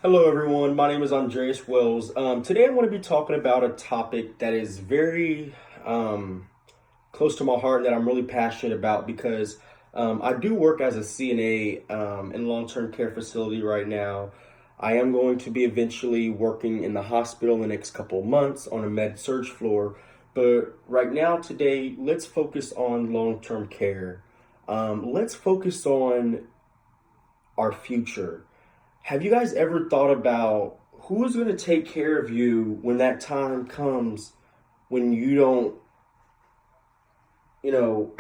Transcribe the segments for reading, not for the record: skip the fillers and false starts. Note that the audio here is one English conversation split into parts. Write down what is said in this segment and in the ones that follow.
Hello, everyone. My name is Andreas Wells. Today, I'm going to be talking about a topic that is very close to my heart and that I'm really passionate about because I do work as a CNA in a long term care facility right now. I am going to be eventually working in the hospital in the next couple of months on a med surg floor. But right now, today, let's focus on long term care. Let's focus on our future. Have you guys ever thought about who is going to take care of you when that time comes when you don't, you know,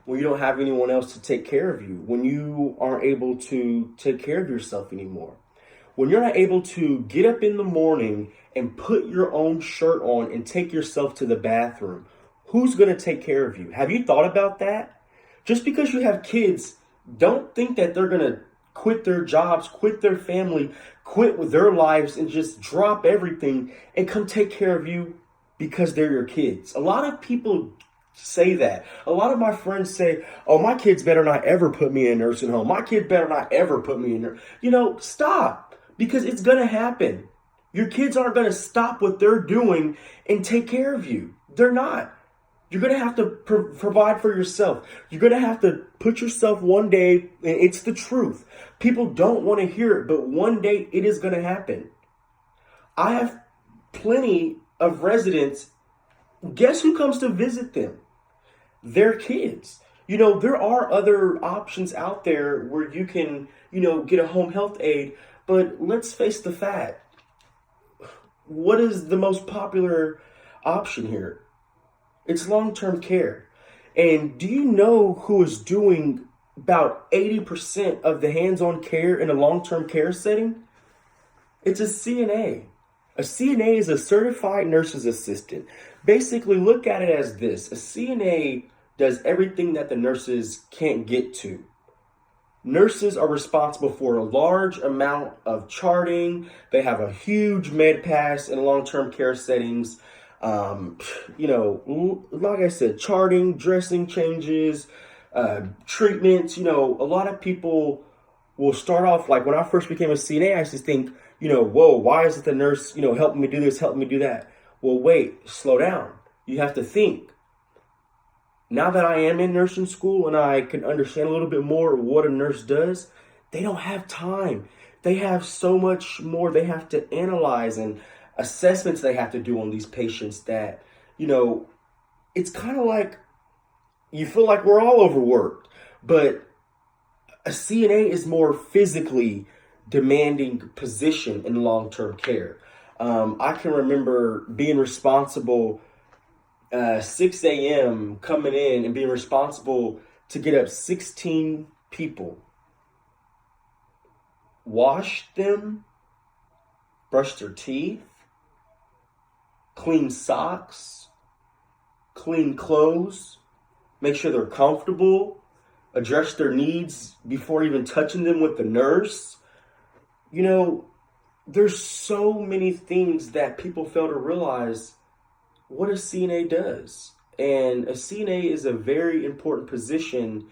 when you don't have anyone else to take care of you, when you aren't able to take care of yourself anymore, when you're not able to get up in the morning and put your own shirt on and take yourself to the bathroom? Who's going to take care of you? Have you thought about that? Just because you have kids, don't think that they're going to quit their jobs, quit their family, quit with their lives, and just drop everything and come take care of you because they're your kids. A lot of people say that. A lot of my friends say, oh, my kids better not ever put me in a nursing home. My kid better not ever put me in there. Stop, because it's going to happen. Your kids aren't going to stop what they're doing and take care of you. They're not. You're going to have to provide for yourself. You're going to have to put yourself one day, and it's the truth. People don't want to hear it, but one day it is going to happen. I have plenty of residents. Guess who comes to visit them? Their kids. There are other options out there where you can, get a home health aide, but let's face the fact. What is the most popular option here? It's long-term care. And do you know who is doing about 80% of the hands-on care in a long-term care setting? It's a CNA. A CNA is a certified nurse's assistant. Basically, look at it as this. A CNA does everything that the nurses can't get to. Nurses are responsible for a large amount of charting. They have a huge med pass in long-term care settings. Like I said, charting, dressing changes, treatments. A lot of people will start off like when I first became a CNA, I used to think, whoa, why is it the nurse, helping me do this, helping me do that? Well, wait, slow down. You have to think. Now that I am in nursing school and I can understand a little bit more of what a nurse does, they don't have time. They have so much more they have to analyze and assessments they have to do on these patients that, it's kind of like you feel like we're all overworked, but a CNA is more physically demanding position in long-term care. I can remember being responsible 6 a.m. coming in and being responsible to get up 16 people, wash them, brush their teeth, clean socks, clean clothes, make sure they're comfortable, address their needs before even touching them with the nurse. There's so many things that people fail to realize what a CNA does. And a CNA is a very important position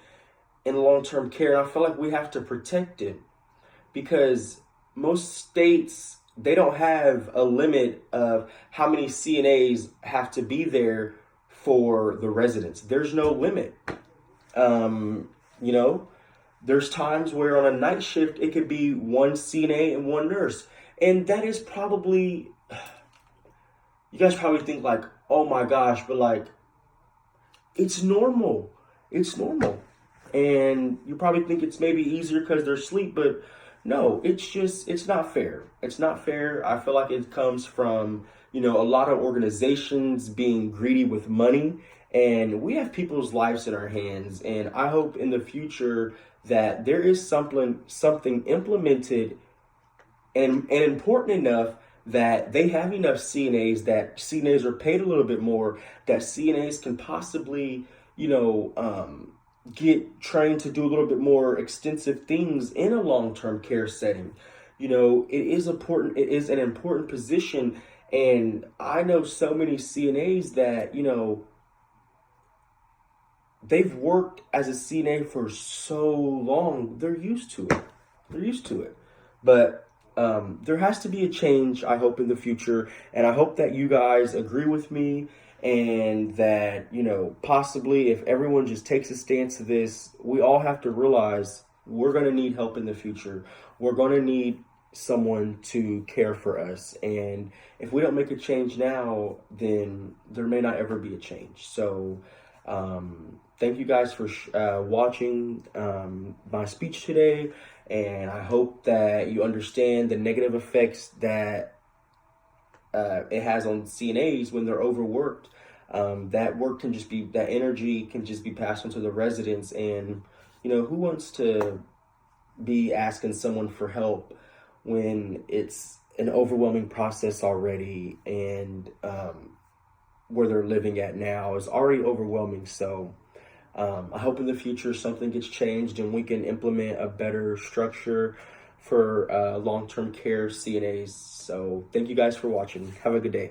in long-term care. And I feel like we have to protect it because most states, they don't have a limit of how many CNAs have to be there for the residents. There's no limit. Um, you know, there's times where on a night shift, it could be one CNA and one nurse. And that is probably, you guys probably think like, oh my gosh, but like, it's normal. It's normal. And you probably think it's maybe easier because they're asleep, but no, it's not fair. It's not fair. I feel like it comes from, a lot of organizations being greedy with money, and we have people's lives in our hands. And I hope in the future that there is something implemented and important enough that they have enough CNAs, that CNAs are paid a little bit more, that CNAs can possibly, get trained to do a little bit more extensive things in a long-term care setting. It is important. It is an important position. And I know so many CNAs that, they've worked as a CNA for so long, they're used to it. They're used to it. But there has to be a change, I hope, in the future. And I hope that you guys agree with me and that, possibly if everyone just takes a stance to this, we all have to realize we're going to need help in the future. We're going to need someone to care for us. And if we don't make a change now, then there may not ever be a change. So, thank you guys for watching my speech today. And I hope that you understand the negative effects that it has on CNAs when they're overworked. That energy can just be passed on to the residents. And, who wants to be asking someone for help when it's an overwhelming process already, and where they're living at now is already overwhelming. So I hope in the future something gets changed and we can implement a better structure for long-term care CNAs. So thank you guys for watching. Have a good day.